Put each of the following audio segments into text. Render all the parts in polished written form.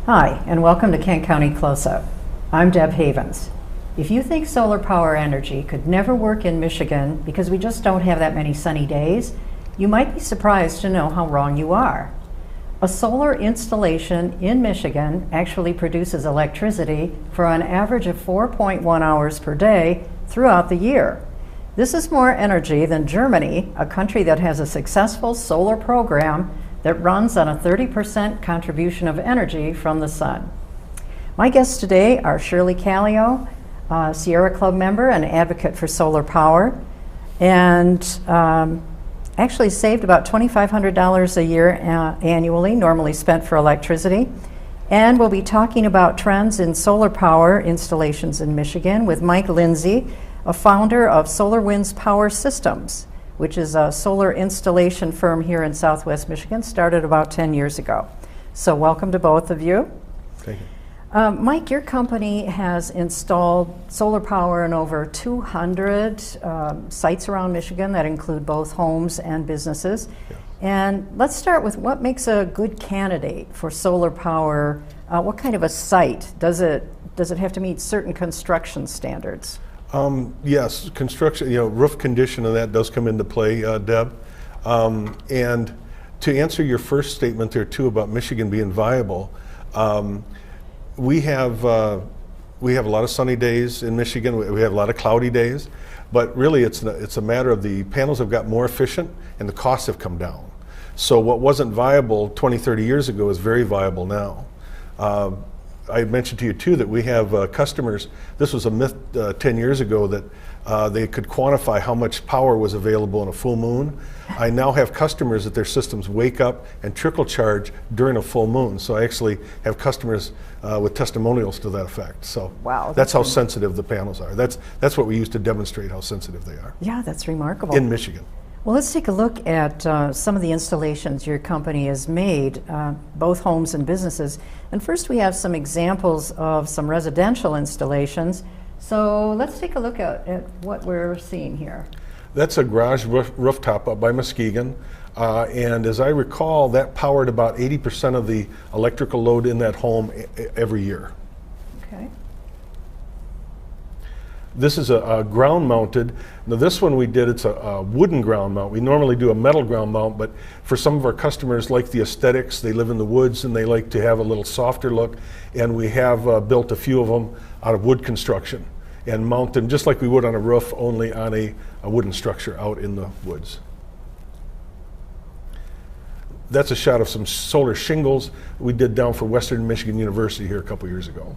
Hi, and welcome to Kent County Close-Up. I'm Deb Havens. If you think solar power energy could never work in Michigan because we just don't have that many sunny days, you might be surprised to know how wrong you are. A solar installation in Michigan actually produces electricity for an average of 4.1 hours per day throughout the year. This is more energy than Germany, a country that has a successful solar program that runs on a 30% contribution of energy from the sun. My guests today are Shirley Kallio, Sierra Club member and advocate for solar power, and actually saved about $2,500 a year annually, normally spent for electricity. And we'll be talking about trends in solar power installations in Michigan with Mike Linsea, a founder of SolarWinds Power Systems, which is a solar installation firm here in Southwest Michigan, started about 10 years ago. So welcome to both of you. Thank you. Mike, your company has installed solar power in over 200 sites around Michigan that include both homes and businesses. Yeah. And let's start with what makes a good candidate for solar power. What kind of a site? Does it have to meet certain construction standards? Yes, construction, roof condition and that does come into play, Deb. And to answer your first statement there too about Michigan being viable, we have a lot of sunny days in Michigan. We have a lot of cloudy days, but really it's a matter of the panels have got more efficient and the costs have come down. So what wasn't viable 20, 30 years ago is very viable now. I mentioned to you too that we have customers, this was a myth 10 years ago that they could quantify how much power was available in a full moon. I now have customers that their systems wake up and trickle charge during a full moon. So I actually have customers with testimonials to that effect. So wow, that's how sensitive the panels are. That's what we use to demonstrate how sensitive they are. Yeah, that's remarkable. In Michigan. Well, let's take a look at some of the installations your company has made, both homes and businesses. And first we have some examples of some residential installations. So let's take a look at what we're seeing here. That's a garage rooftop up by Muskegon. And as I recall, that powered about 80% of the electrical load in that home every year. Okay. This is a ground mounted. Now this one we did, it's a wooden ground mount. We normally do a metal ground mount, but for some of our customers like the aesthetics, they live in the woods and they like to have a little softer look. And we have built a few of them out of wood construction and mount them just like we would on a roof, only on a wooden structure out in the woods. That's a shot of some solar shingles we did down for Western Michigan University here a couple years ago.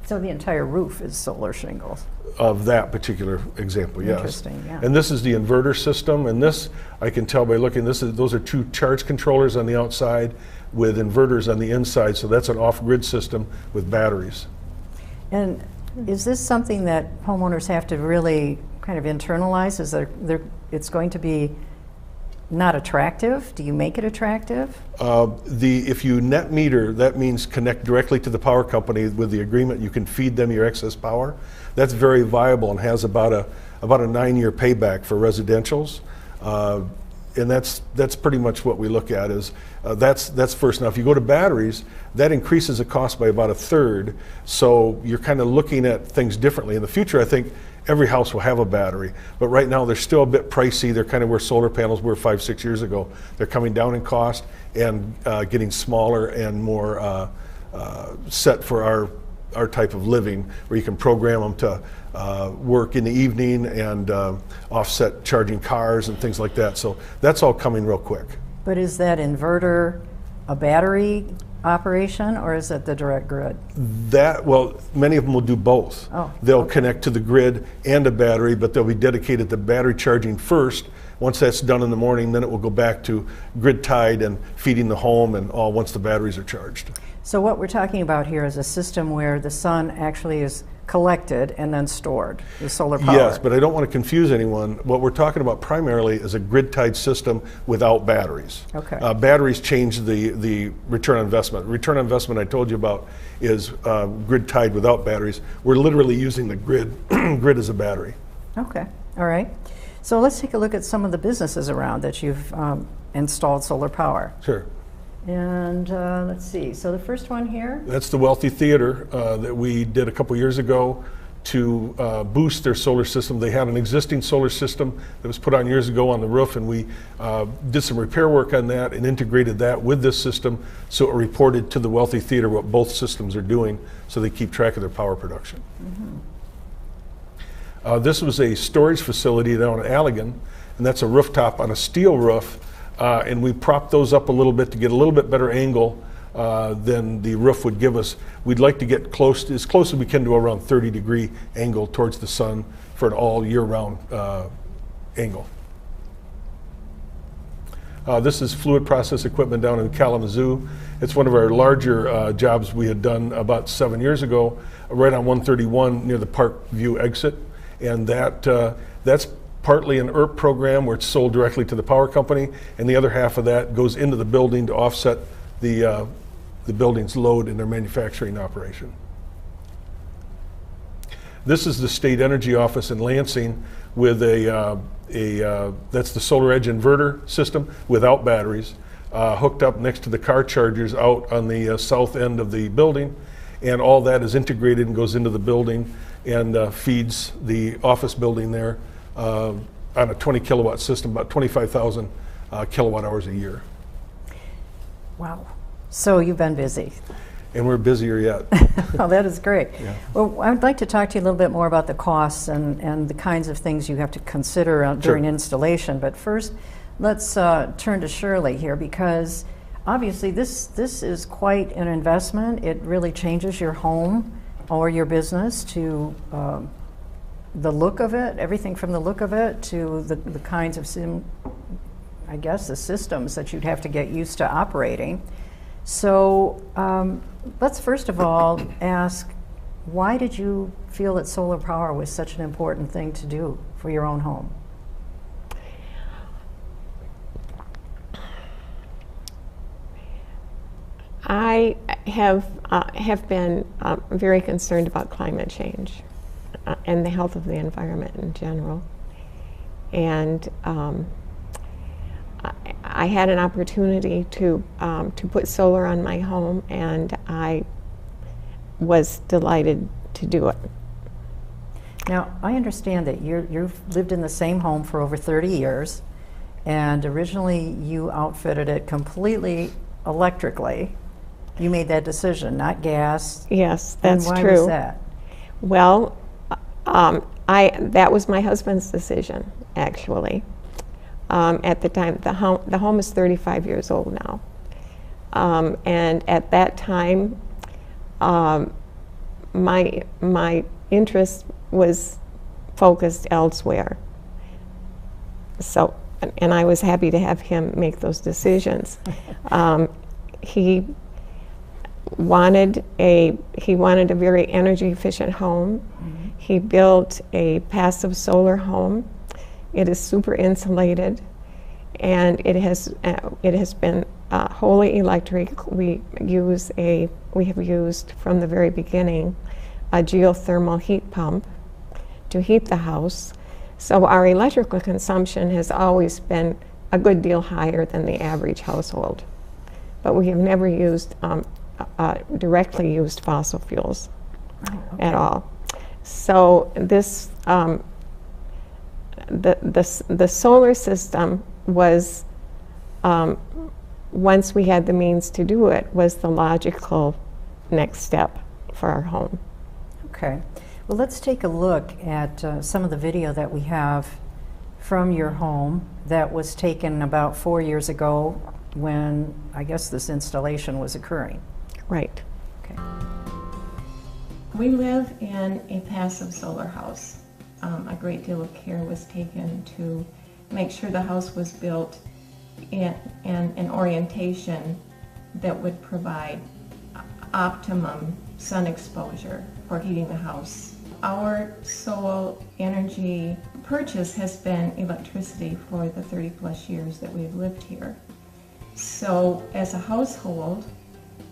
So the entire roof is solar shingles? Of that particular example, yes. Interesting, yeah. And this is the inverter system, and this, I can tell by looking, those are two charge controllers on the outside with inverters on the inside, so that's an off-grid system with batteries. And is this something that homeowners have to really kind of internalize? Is it's going to be not attractive? Do you make it attractive? If you net meter, that means connect directly to the power company with the agreement. You can feed them your excess power. That's very viable and has about a 9-year payback for residentials. And that's pretty much what we look at is that's first. Now, if you go to batteries, that increases the cost by about 1/3. So you're kind of looking at things differently. In the future, I think every house will have a battery, but right now they're still a bit pricey. They're kind of where solar panels were 5, 6 years ago. They're coming down in cost and getting smaller and more set for our type of living, where you can program them to work in the evening and offset charging cars and things like that. So that's all coming real quick. But is that inverter a battery operation, or is it the direct grid? Well, many of them will do both. Oh, they'll okay. connect to the grid and a battery, but they'll be dedicated to battery charging first. Once that's done in the morning, then it will go back to grid tied and feeding the home and all once the batteries are charged. So what we're talking about here is a system where the sun actually is collected and then stored, the solar power. Yes, but I don't want to confuse anyone. What we're talking about primarily is a grid-tied system without batteries. Okay. Batteries change the return on investment. Return on investment I told you about is grid-tied without batteries. We're literally using the grid as a battery. Okay, all right. So let's take a look at some of the businesses around that you've installed solar power. Sure. And let's see, so the first one here, That's the Wealthy Theater that we did a couple years ago to boost their solar system. They had an existing solar system that was put on years ago on the roof, and we did some repair work on that and integrated that with this system, so it reported to the Wealthy Theater what both systems are doing, so they keep track of their power production. This was a storage facility down in Allegan, and that's a rooftop on a steel roof, and we propped those up a little bit to get a little bit better angle than the roof would give us. We'd like to get as close as we can to around 30-degree angle towards the sun for an all year round angle. This is fluid process equipment down in Kalamazoo. It's one of our larger jobs we had done about 7 years ago, right on 131 near the Park View exit. And that's partly an ERP program where it's sold directly to the power company, and the other half of that goes into the building to offset the building's load in their manufacturing operation. This is the State Energy Office in Lansing with that's the Solar Edge inverter system without batteries, hooked up next to the car chargers out on the south end of the building, and all that is integrated and goes into the building and feeds the office building there on a 20 kilowatt system, about 25,000 kilowatt hours a year. wow. So you've been busy. And we're busier yet. Oh, that is great. Yeah. Well, I would like to talk to you a little bit more about the costs and the kinds of things you have to consider during installation. But first, let's turn to Shirley here, because obviously this is quite an investment. It really changes your home or your business to the look of it, everything from the look of it to the kinds of, I guess, the systems that you'd have to get used to operating. So let's first of all ask, why did you feel that solar power was such an important thing to do for your own home? I have been very concerned about climate change and the health of the environment in general. And I had an opportunity to put solar on my home, and I was delighted to do it. Now, I understand that you've lived in the same home for over 30 years, and originally you outfitted it completely electrically. You made that decision, not gas. Yes, that's and why true. was that? Well, that was my husband's decision, actually. At the time, the home is 35 years old now. And at that time, my interest was focused elsewhere. So, and I was happy to have him make those decisions. He wanted a very energy efficient home. Mm-hmm. He built a passive solar home. It is super insulated, and it has been wholly electric. We have used from the very beginning a geothermal heat pump to heat the house. So our electrical consumption has always been a good deal higher than the average household, but we have never used directly used fossil fuels at all. So this the solar system was, once we had the means to do it, was the logical next step for our home. Okay. Well, let's take a look at some of the video that we have from your home that was taken about 4 years ago when, I guess, this installation was occurring. Right. Okay. We live in a passive solar house. A great deal of care was taken to make sure the house was built in an orientation that would provide optimum sun exposure for heating the house. Our sole energy purchase has been electricity for the 30 plus years that we've lived here. So as a household,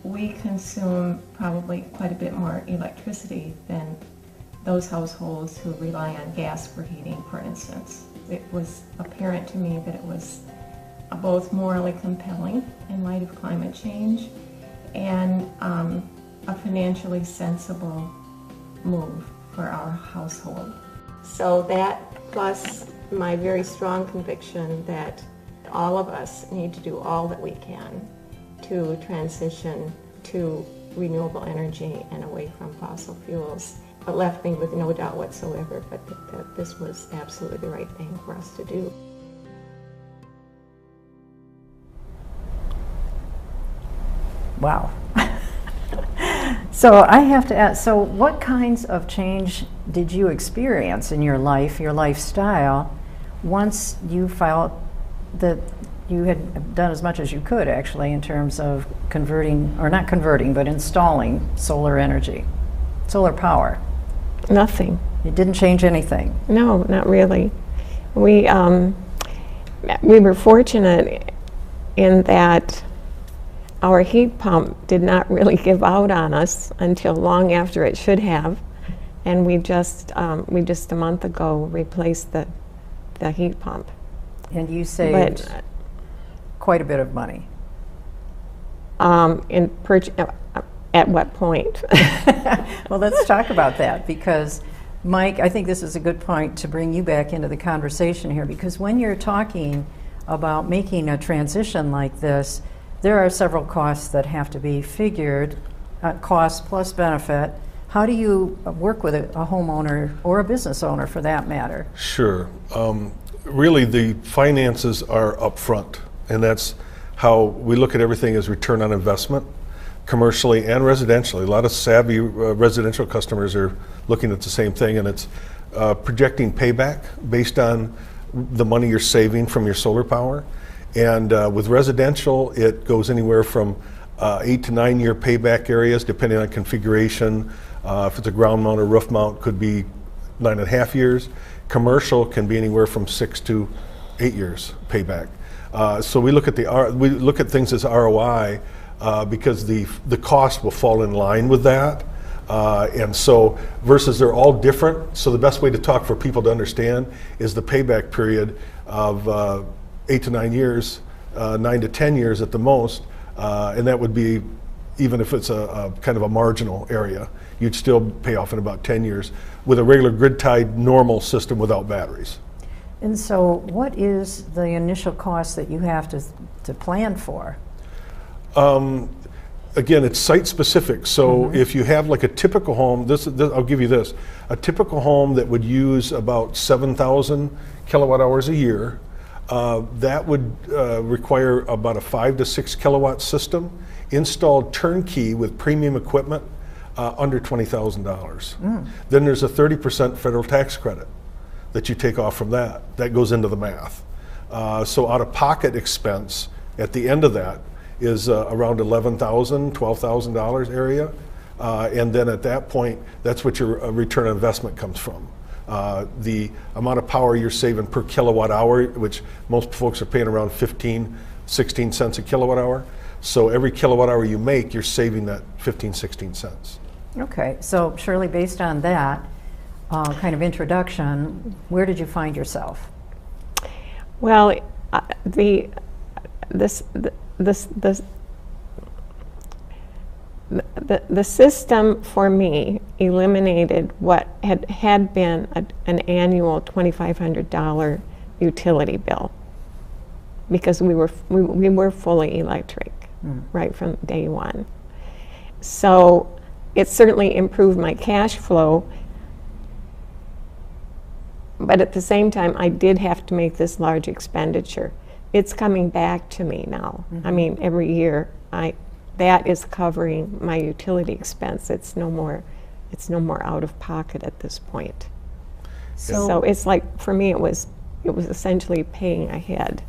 we consume probably quite a bit more electricity than those households who rely on gas for heating, for instance. It was apparent to me that it was both morally compelling in light of climate change and a financially sensible move for our household. So that, plus my very strong conviction that all of us need to do all that we can to transition to renewable energy and away from fossil fuels. It left me with no doubt whatsoever but that this was absolutely the right thing for us to do. Wow. So I have to ask, so what kinds of change did you experience in your life, your lifestyle, once you felt that you had done as much as you could actually in terms of converting, or not converting, but installing solar energy, solar power? Nothing. It didn't change anything? No, not really. We were fortunate in that our heat pump did not really give out on us until long after it should have, and we just a month ago replaced the heat pump. And you saved quite a bit of money. At what point? Well, let's talk about that, because Mike, I think this is a good point to bring you back into the conversation here, because when you're talking about making a transition like this, there are several costs that have to be figured, cost plus benefit. How do you work with a homeowner or a business owner for that matter? Sure. Really, the finances are upfront, and that's how we look at everything as return on investment, commercially and residentially. A lot of savvy residential customers are looking at the same thing, and it's projecting payback based on the money you're saving from your solar power. And with residential, it goes anywhere from 8 to 9 year payback areas, depending on configuration. If it's a ground mount or roof mount, could be 9.5 years. Commercial can be anywhere from 6 to 8 years payback. So we look at things as ROI because the cost will fall in line with that. And so versus they're all different. So the best way to talk for people to understand is the payback period of 8 to 9 years, 9 to 10 years at the most, and that would be, even if it's a kind of a marginal area, you'd still pay off in about 10 years with a regular grid-tied normal system without batteries. And so what is the initial cost that you have to plan for? Again, it's site-specific. So if you have like a typical home, I'll give you this, a typical home that would use about 7,000 kilowatt hours a year, that would require about a 5 to 6 kilowatt system installed turnkey with premium equipment under $20,000. Then there's a 30% federal tax credit that you take off from that. That goes into the math. So out-of-pocket expense at the end of that is around $11,000, $12,000 area. And then at that point, that's what your return on investment comes from. The amount of power you're saving per kilowatt hour, which most folks are paying around 15, 16 cents a kilowatt hour. So every kilowatt hour you make, you're saving that 15, 16 cents. Okay, so Shirley, based on that kind of introduction, where did you find yourself? Well, the system for me eliminated what had been an annual $2,500 utility bill, because we were fully electric right from day one. So it certainly improved my cash flow, but at the same time I did have to make this large expenditure. It's coming back to me now. I mean, every year that is covering my utility expense. It's no more out of pocket at this point. So it's like, for me, it was essentially paying ahead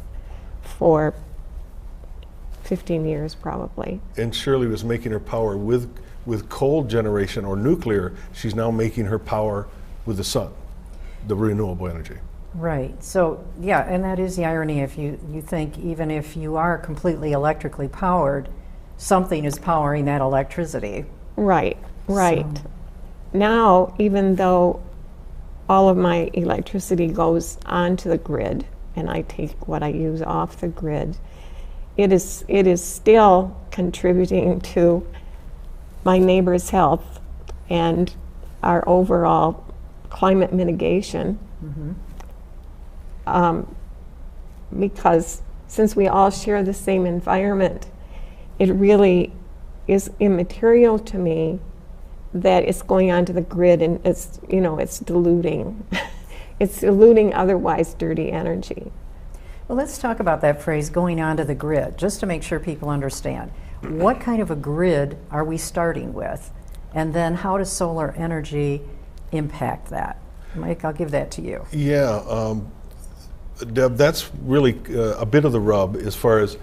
for 15 years probably. And Shirley was making her power with coal generation or nuclear. She's now making her power with the sun, the renewable energy. Right. So yeah, and that is the irony. If you think even if you are completely electrically powered, something is powering that electricity. Right. Right. So now, even though all of my electricity goes onto the grid and I take what I use off the grid, it is still contributing to my neighbor's health and our overall climate mitigation. Because since we all share the same environment, it really is immaterial to me that it's going onto the grid and it's, you know, it's diluting. It's diluting otherwise dirty energy. Well, let's talk about that phrase, going onto the grid, just to make sure people understand. What kind of a grid are we starting with? And then how does solar energy impact that? Mike, I'll give that to you. Yeah, Deb, that's really a bit of the rub as far as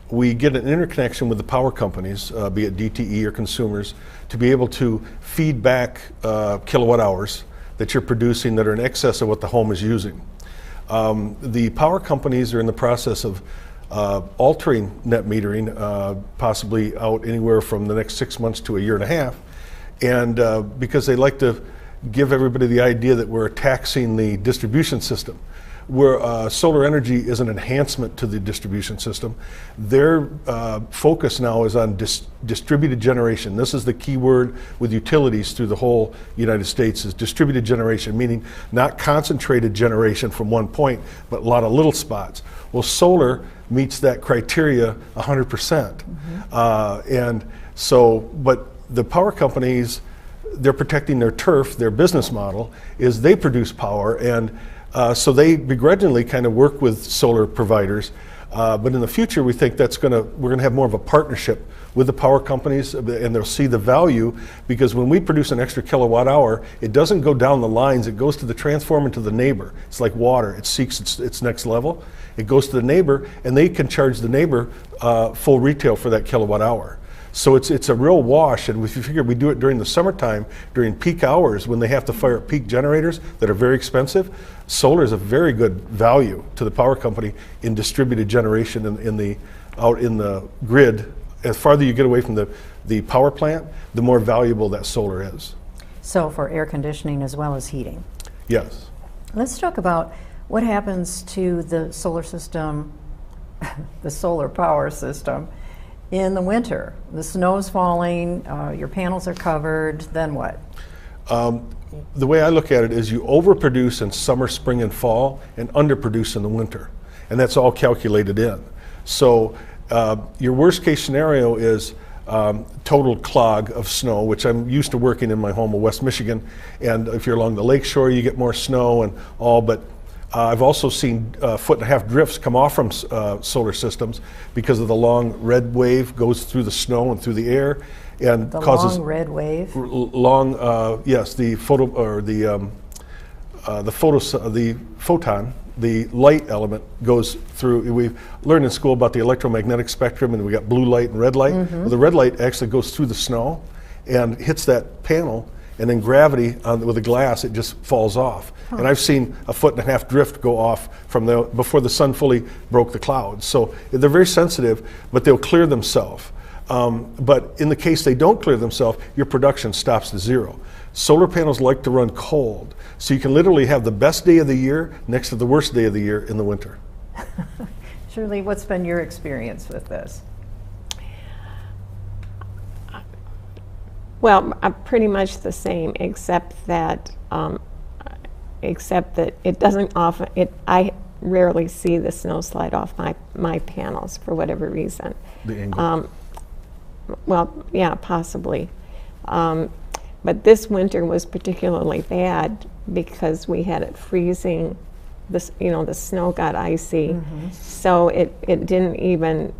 we get an interconnection with the power companies, be it DTE or consumers, to be able to feed back kilowatt hours that you're producing that are in excess of what the home is using. The power companies are in the process of altering net metering, possibly out anywhere from the next 6 months to a year and a half, and because they like to give everybody the idea that we're taxing the distribution system, where solar energy is an enhancement to the distribution system. Their focus now is on distributed generation. This is the key word with utilities through the whole United States, is distributed generation, meaning not concentrated generation from one point, but a lot of little spots. Well, solar meets that criteria 100%. And so, but the power companies, they're protecting their turf. Their business model is they produce power, and so they begrudgingly kind of work with solar providers, but in the future we think we're gonna have more of a partnership with the power companies, and they'll see the value, because when we produce an extra kilowatt hour, it doesn't go down the lines, it goes to the transformer to the neighbor. It's like water, it seeks its next level. It goes to the neighbor, and they can charge the neighbor full retail for that kilowatt hour. So it's a real wash, and if you figure we do it during the summertime, during peak hours when they have to fire up peak generators that are very expensive, solar is a very good value to the power company in distributed generation out in the grid. As farther you get away from the power plant, the more valuable that solar is. So for air conditioning as well as heating. Yes. Let's talk about what happens to the solar system, the solar power system, in the winter. The snow's falling, your panels are covered, then what? The way I look at it is you overproduce in summer, spring, and fall, and underproduce in the winter. And that's all calculated in. So your worst case scenario is total clog of snow, which I'm used to working in my home of West Michigan. And if you're along the lake shore, you get more snow and all, but I've also seen 1.5 foot drifts come off from solar systems because of the long red wave goes through the snow and through the air, and the causes long red wave. Yes, the photon, the light element goes through. We've learned in school about the electromagnetic spectrum, and we got blue light and red light. Well, the red light actually goes through the snow and hits that panel, and then gravity with the glass, it just falls off. And I've seen 1.5 foot drift go off from before the sun fully broke the clouds. So they're very sensitive, but they'll clear themselves. But in the case they don't clear themselves, your production stops to zero. Solar panels like to run cold, so you can literally have the best day of the year next to the worst day of the year in the winter. Shirley, what's been your experience with this? Well, pretty much the same, except that it doesn't often. I rarely see the snow slide off my panels for whatever reason. The angle. Well, yeah, possibly. But this winter was particularly bad because we had it freezing. The snow got icy, so it didn't even.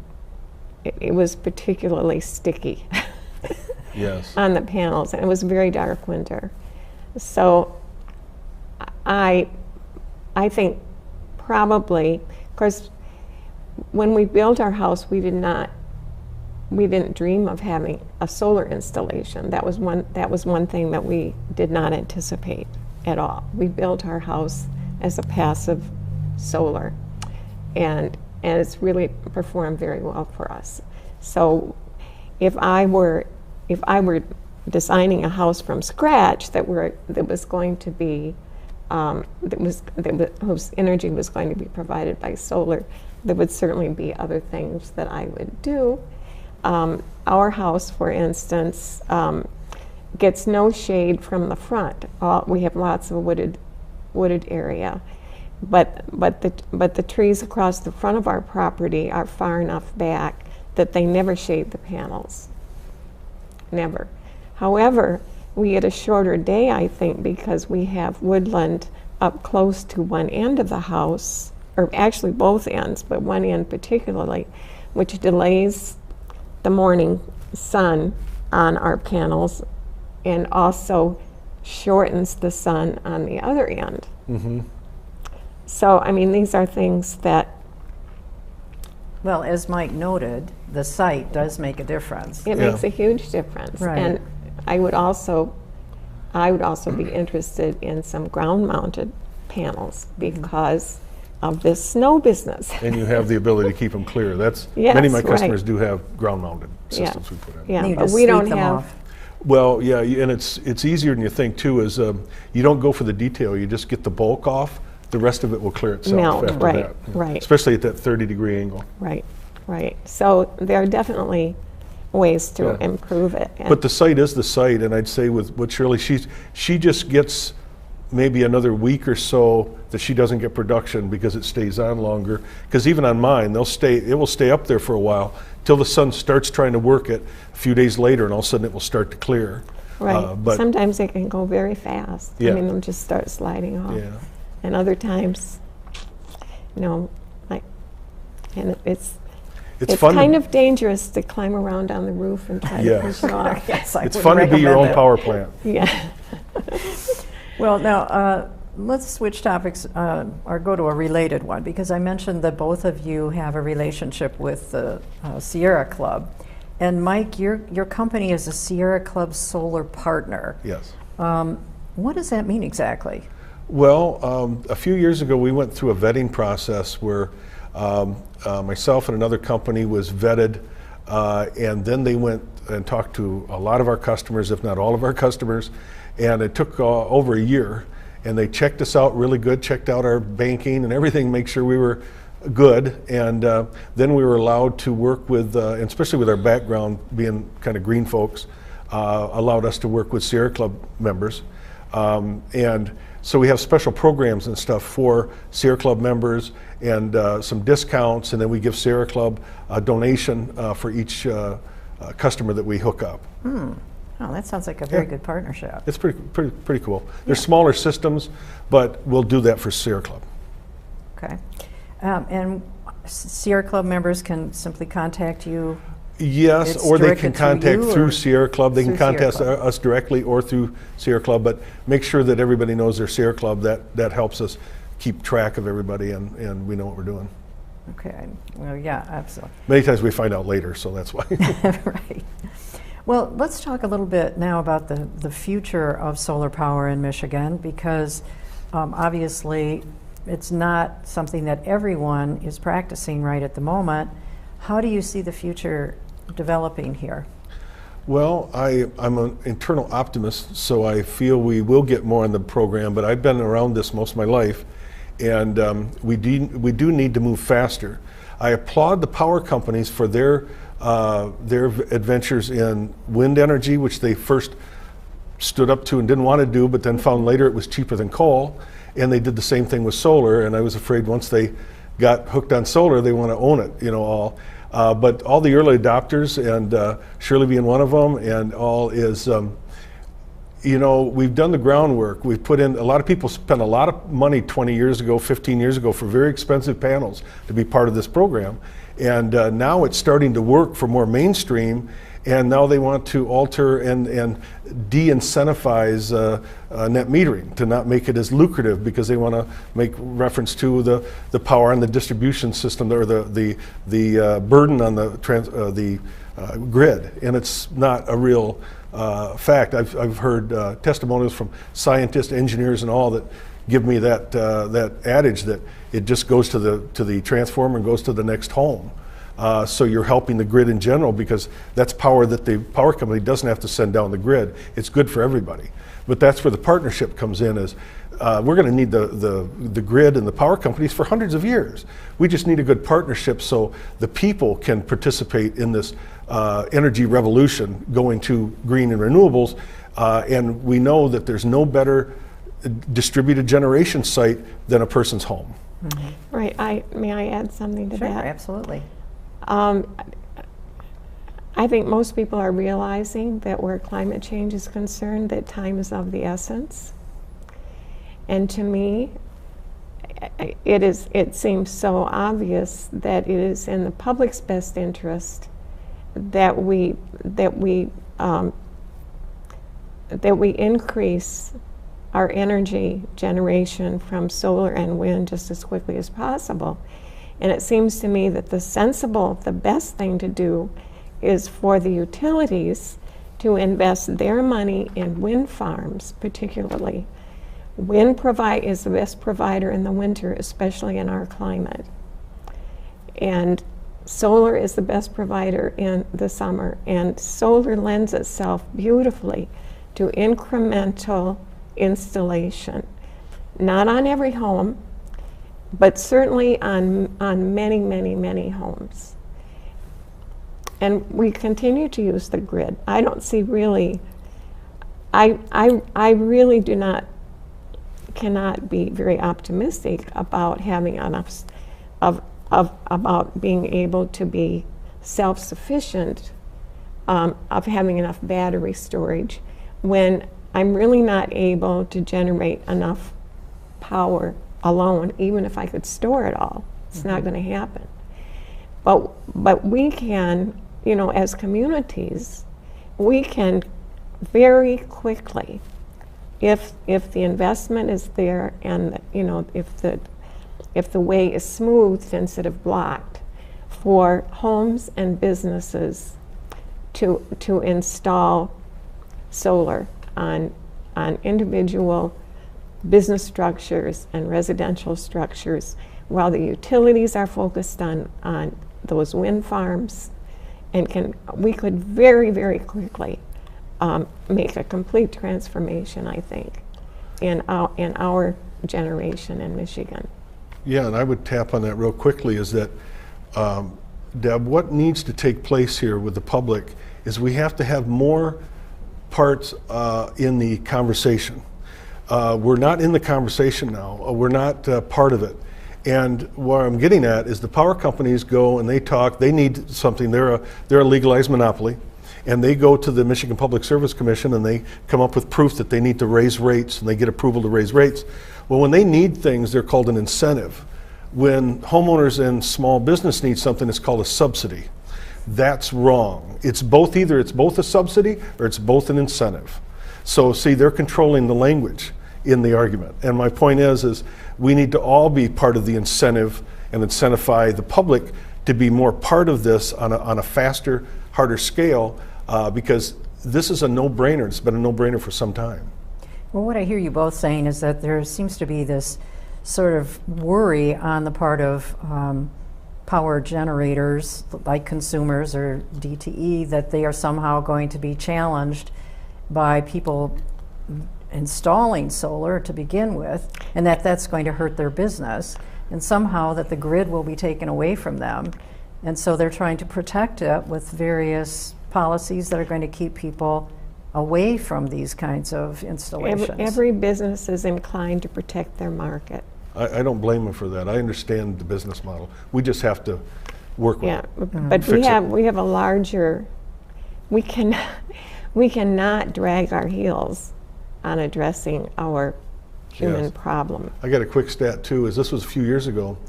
It was particularly sticky. Yes. On the panels, and it was a very dark winter. So I think probably, of course, when we built our house, we didn't dream of having a solar installation. That was one thing that we did not anticipate at all. We built our house as a passive solar, and it's really performed very well for us. So if I were designing a house from scratch that was going to be whose energy was going to be provided by solar, there would certainly be other things that I would do. Our house, for instance, gets no shade from the front. We have lots of wooded area, but the trees across the front of our property are far enough back that they never shade the panels. Never. However, we get a shorter day, I think, because we have woodland up close to one end of the house, or actually both ends, but one end particularly, which delays the morning sun on our panels and also shortens the sun on the other end. Mm-hmm. So, I mean, these are things that... Well, as Mike noted, the site does make a difference. It makes a huge difference. Right. And I would also be interested in some ground-mounted panels because of this snow business. And you have the ability to keep them clear. That's Yes, many of my right. customers do have ground-mounted systems we put in. Yeah, You but just we sweep don't them have... off. Well, yeah, and it's easier than you think too. Is you don't go for the detail. You just get the bulk off. The rest of it will clear itself Melt, after right, that. right. Especially at that 30-degree angle. Right, right. So there are definitely ways to Yeah. improve it. And But the site is the site, and I'd say with Shirley, she just gets maybe another week or so that she doesn't get production because it stays on longer. Because even on mine, it will stay up there for a while till the sun starts trying to work it a few days later, and all of a sudden it will start to clear. right. But Sometimes it can go very fast. Yeah. I mean, they'll just start sliding off. yeah, And other times, and it's fun. kind of dangerous to climb around on the roof and try to Yes. push it off. Yes, I It's would fun to be your own recommend that. power plant. Yeah. Well, now, let's switch topics or go to a related one, because I mentioned that both of you have a relationship with the Sierra Club. And Mike, your company is a Sierra Club solar partner. Yes. What does that mean exactly? Well, a few years ago, we went through a vetting process where myself and another company was vetted, and then they went and talked to a lot of our customers, if not all of our customers, and it took over a year, and they checked us out really good, checked out our banking and everything, make sure we were good, and then we were allowed to work with, and especially with our background being kind of green folks, allowed us to work with Sierra Club members. And so we have special programs and stuff for Sierra Club members and some discounts, and then we give Sierra Club a donation for each customer that we hook up. Oh, that sounds like a very good partnership. It's pretty cool. They're smaller systems, but we'll do that for Sierra Club. Okay. And Sierra Club members can simply contact you? Yes, It's or they directed can through contact you, through or Sierra Club. They can through Sierra contact Club? us directly or through Sierra Club, but make sure that everybody knows their Sierra Club. That helps us keep track of everybody, and we know what we're doing. Okay. Well, yeah, absolutely. Many times we find out later, so that's why. Right. Well, let's talk a little bit now about the future of solar power in Michigan, because obviously it's not something that everyone is practicing right at the moment. How do you see the future developing here? Well, I'm an internal optimist, so I feel we will get more in the program, but I've been around this most of my life, and we do need to move faster. I applaud the power companies for their adventures in wind energy, which they first stood up to and didn't want to do, but then found later it was cheaper than coal, and they did the same thing with solar, and I was afraid once they got hooked on solar, they want to own it, all. But all the early adopters, and Shirley being one of them, and all is, we've done the groundwork. We've put in, a lot of people spent a lot of money 20 years ago, 15 years ago for very expensive panels to be part of this program. And now it's starting to work for more mainstream, and now they want to alter and de-incentivize net metering to not make it as lucrative, because they want to make reference to the power and the distribution system, or the burden on the grid, and it's not a real fact. I've heard testimonials from scientists, engineers, and all that give me that adage that it just goes to the transformer and goes to the next home. So you're helping the grid in general, because that's power that the power company doesn't have to send down the grid. It's good for everybody. But that's where the partnership comes in, is we're going to need the grid and the power companies for hundreds of years. We just need a good partnership so the people can participate in this energy revolution going to green and renewables. And we know that there's no better distributed generation site than a person's home. Mm-hmm. Right. May I add something to that? Sure, absolutely. I think most people are realizing that where climate change is concerned, that time is of the essence. And to me, it seems so obvious that it is in the public's best interest that we increase our energy generation from solar and wind just as quickly as possible. And it seems to me that the best thing to do is for the utilities to invest their money in wind farms, particularly. Wind is the best provider in the winter, especially in our climate. And solar is the best provider in the summer. And solar lends itself beautifully to incremental installation. Not on every home, but certainly on many, many, many homes. And we continue to use the grid. I don't see really, I really cannot be very optimistic about having enough about being able to be self-sufficient, of having enough battery storage when I'm really not able to generate enough power alone, even if I could store it all. It's not going to happen. But we can, as communities, we can very quickly, if the investment is there and if the way is smoothed instead of blocked, for homes and businesses to install solar on individual business structures and residential structures, while the utilities are focused on those wind farms, and we could very, very quickly make a complete transformation, I think, in our generation in Michigan. Yeah, and I would tap on that real quickly is that, Deb, what needs to take place here with the public is we have to have more parts in the conversation. We're not in the conversation now. We're not part of it. And what I'm getting at is the power companies go and they talk, they need something, they're a legalized monopoly, and they go to the Michigan Public Service Commission and they come up with proof that they need to raise rates, and they get approval to raise rates. Well, when they need things, they're called an incentive. When homeowners and small business need something, it's called a subsidy. That's wrong. It's both a subsidy or it's both an incentive. So see, they're controlling the language in the argument. And my point is we need to all be part of the incentive and incentivize the public to be more part of this on a faster, harder scale, because this is a no-brainer. It's been a no-brainer for some time. Well, what I hear you both saying is that there seems to be this sort of worry on the part of power generators, like consumers or DTE, that they are somehow going to be challenged by people installing solar to begin with, and that's going to hurt their business, and somehow that the grid will be taken away from them. And so they're trying to protect it with various policies that are going to keep people away from these kinds of installations. Every business is inclined to protect their market. I don't blame them for that. I understand the business model. We just have to work with it. But we have a larger, we cannot drag our heels on addressing our human problem. I got a quick stat too, this was a few years ago.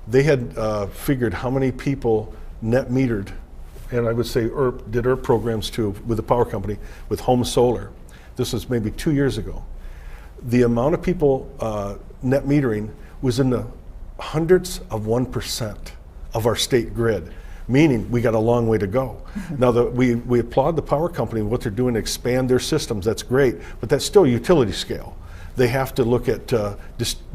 They had figured how many people net metered, and I would say did ERP programs too with the power company with home solar. This was maybe 2 years ago. The amount of people net metering was in the hundredths of 1% of our state grid, meaning we got a long way to go. Now, we applaud the power company, what they're doing to expand their systems, that's great, but that's still utility scale. They have to look at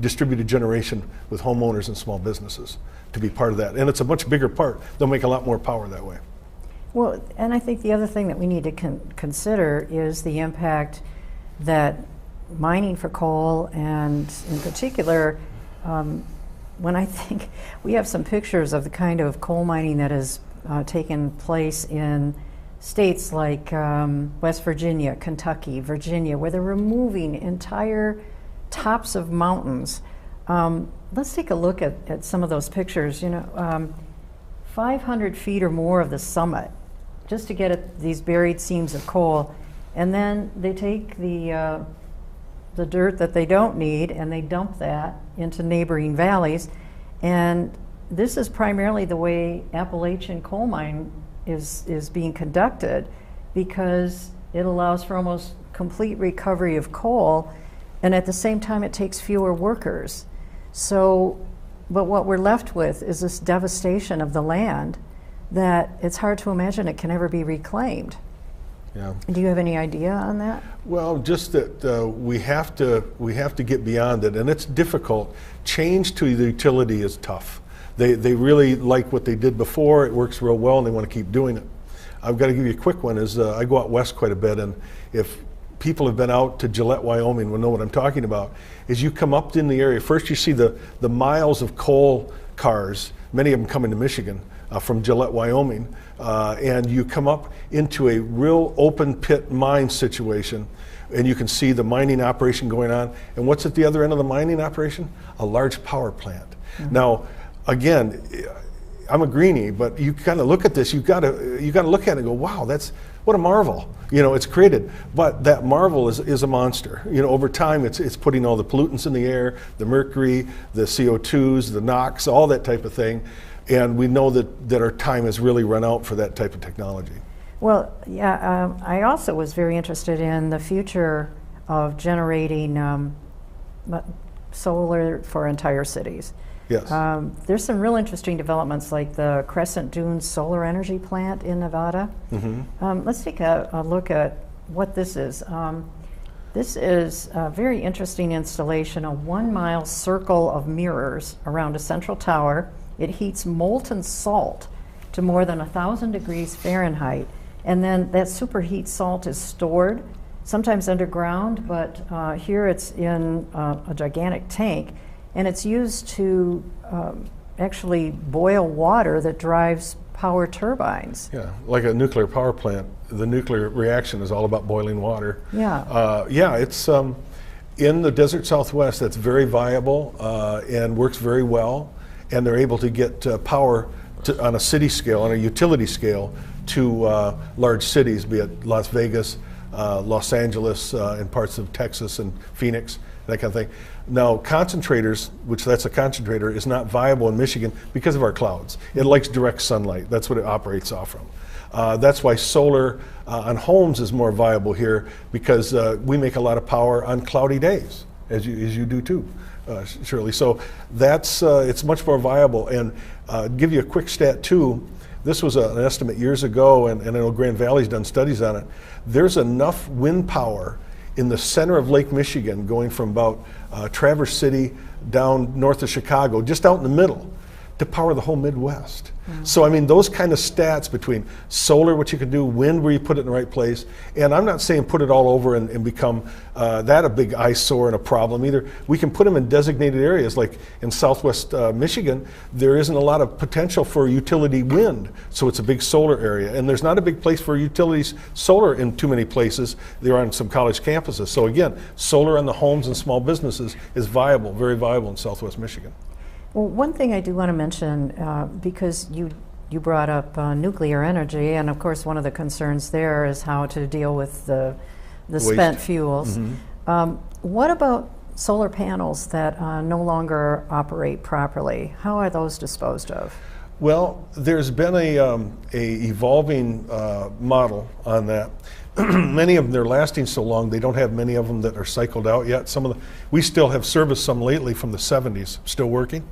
distributed generation with homeowners and small businesses to be part of that. And it's a much bigger part. They'll make a lot more power that way. Well, and I think the other thing that we need to consider is the impact that mining for coal, and in particular, when I think we have some pictures of the kind of coal mining that has taken place in states like West Virginia, Kentucky, Virginia, where they're removing entire tops of mountains. Let's take a look at some of those pictures. 500 feet or more of the summit, just to get at these buried seams of coal. And then they take the dirt that they don't need and they dump that into neighboring valleys. And this is primarily the way Appalachian coal mine is being conducted, because it allows for almost complete recovery of coal, and at the same time it takes fewer workers. So, but what we're left with is this devastation of the land that it's hard to imagine it can ever be reclaimed. Yeah. Do you have any idea on that? Well, just that we have to get beyond it, and it's difficult. Change to the utility is tough. They really like what they did before. It works real well, and they want to keep doing it. I've got to give you a quick one. I go out west quite a bit, and if people have been out to Gillette, Wyoming, will know what I'm talking about. Is you come up in the area, first you see the miles of coal cars, many of them coming to Michigan from Gillette, Wyoming, and you come up into a real open pit mine situation, and you can see the mining operation going on. And what's at the other end of the mining operation? A large power plant. Mm-hmm. Now, again, I'm a greenie, but you kind of look at this, you got to look at it and go, wow, what a marvel. It's created. But that marvel is a monster. Over time, it's putting all the pollutants in the air, the mercury, the CO2s, the NOx, all that type of thing. And we know that our time has really run out for that type of technology. Well, yeah, I also was very interested in the future of generating solar for entire cities. Yes. There's some real interesting developments, like the Crescent Dunes solar energy plant in Nevada. Mm-hmm. Let's take a look at what this is. This is a very interesting installation, a 1-mile circle of mirrors around a central tower. It heats molten salt to more than 1,000 degrees Fahrenheit, and then that superheat salt is stored, sometimes underground, but here it's in a gigantic tank. And it's used to actually boil water that drives power turbines. Yeah, like a nuclear power plant. The nuclear reaction is all about boiling water. Yeah. It's in the desert Southwest. That's very viable and works very well. And they're able to get power on a city scale, on a utility scale, to large cities, be it Las Vegas, Los Angeles, and parts of Texas and Phoenix, that kind of thing. Now, concentrators, which that's a concentrator, is not viable in Michigan because of our clouds. It likes direct sunlight. That's what it operates off from. That's why solar on homes is more viable here, because we make a lot of power on cloudy days, as you do too, Shirley. So that's it's much more viable. And give you a quick stat too. This was an estimate years ago, and I know Grand Valley's done studies on it. There's enough wind power in the center of Lake Michigan, going from about Traverse City down north of Chicago, just out in the middle, to power the whole Midwest. Mm-hmm. So I mean, those kind of stats between solar, what you can do, wind where you put it in the right place, and I'm not saying put it all over and become that a big eyesore and a problem either. We can put them in designated areas, like in Southwest Michigan, there isn't a lot of potential for utility wind, so it's a big solar area, and there's not a big place for utilities solar in too many places. They're on some college campuses. So again, solar on the homes and small businesses is viable, very viable in Southwest Michigan. Well, one thing I do want to mention, because you brought up nuclear energy, and of course one of the concerns there is how to deal with the spent fuels. Mm-hmm. What about solar panels that no longer operate properly? How are those disposed of? Well, there's been a evolving model on that. Many of them, they're lasting so long, they don't have many of them that are cycled out yet. We still have serviced some lately from the 70s, still working.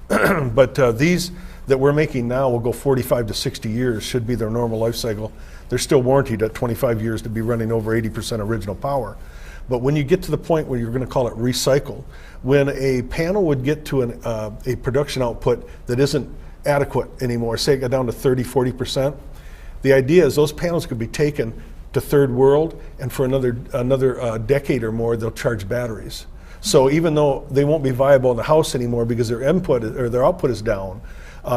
But these that we're making now will go 45 to 60 years, should be their normal life cycle. They're still warranted at 25 years to be running over 80% original power. But when you get to the point where you're going to call it recycle, when a panel would get to a production output that isn't adequate anymore, say it got down to 30, 40%, the idea is those panels could be taken, to third world, and for another decade or more, they'll charge batteries. So even though they won't be viable in the house anymore because their output is down,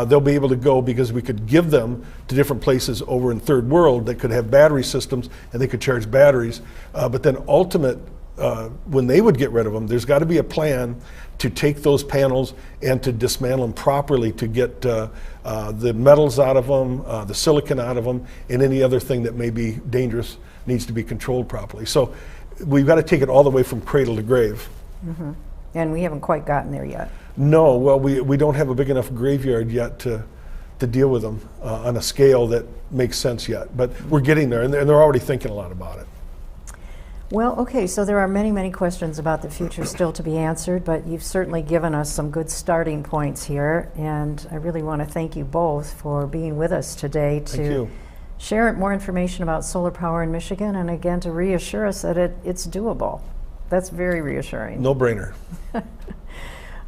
they'll be able to go because we could give them to different places over in third world that could have battery systems and they could charge batteries. But then when they would get rid of them, there's got to be a plan to take those panels and to dismantle them properly to get the metals out of them, the silicon out of them, and any other thing that may be dangerous needs to be controlled properly. So we've got to take it all the way from cradle to grave. Mm-hmm. And we haven't quite gotten there yet. No, well, we don't have a big enough graveyard yet to deal with them on a scale that makes sense yet. But we're getting there, and they're already thinking a lot about it. Well, okay, so there are many, many questions about the future still to be answered, but you've certainly given us some good starting points here, and I really want to thank you both for being with us today to share more information about solar power in Michigan, and again to reassure us that it's doable. That's very reassuring. No brainer.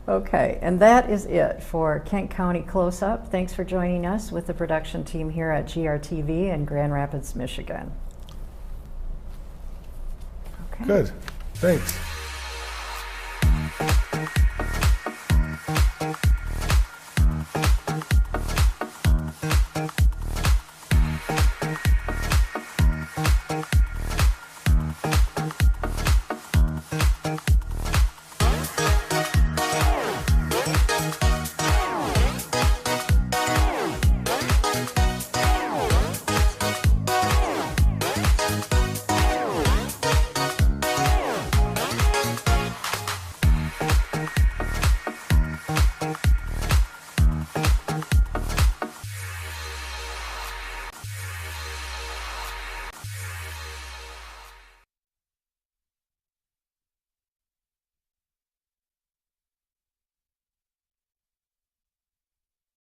Okay, and that is it for Kent County Close-Up. Thanks for joining us with the production team here at GRTV in Grand Rapids, Michigan. Okay. Good, thanks.